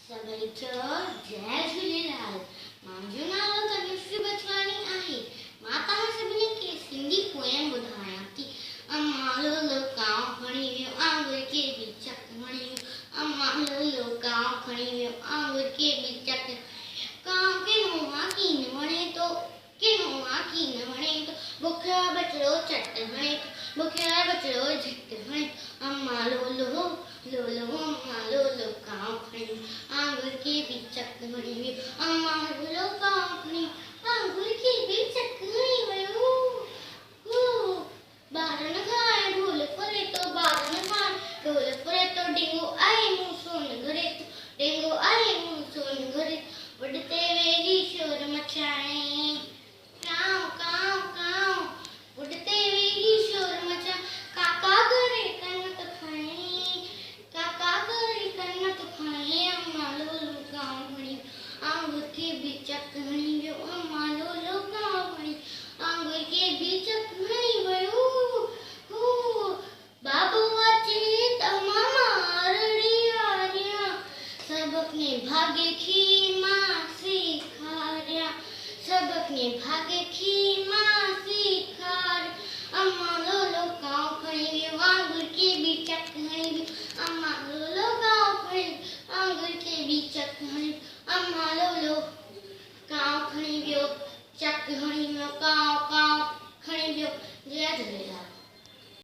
सभई जय झूलेलाल। मुंहिंजो नालो तनुश्री बचवानी आहे। मां तव्हां सभिनी खे सिंधी पोयम ॿुधायां थी। अम्मा लोलो कांव खणी वियो आंगुर खे बि चक हणी वियो। अम्मा लोलो कांव खणी वियो आंगुर खे बि चक। कांव खे मुंहुं की न वणे थो, के मुंहुं की न वणे थो। बुखिया बचड़ो चट हणे थो, बुखिया बचड़ो झट हणे। अम्मा लोलो लोलो अम्मा लोलो कांव खणी आंगुर के भी चक हणी वियो। अम्मा लोलो कांव खणी आंगुर के भी चक हणी वियो। ॿार न खाए ढोल फरे तो, ॿार न खाए ढोल फरे तो। डेंगू आए मुंह सोन घरे तो, डेंगू आए मुंह सोन घरे। उड़ते वेगी शोर मचाए, कांव कांव कांव उड़ते वेगी शोर मचाए। काका घरे कन्न तो खाए, काका घरे कन्न तो खाए। अम्मा लोलो कांव खणी आंगुर के भी चक हणी वियो। अम्मा लोलो कांव खणी आंगुर के भी चक हणी वियो। बाबू अचे त मामा रड़ी आरिया, सबक ने भागे खी मां सिखारिया, सबक ने भागे खी मां सिखार। अम्मा लोलो कांव खणी वियो आंगुर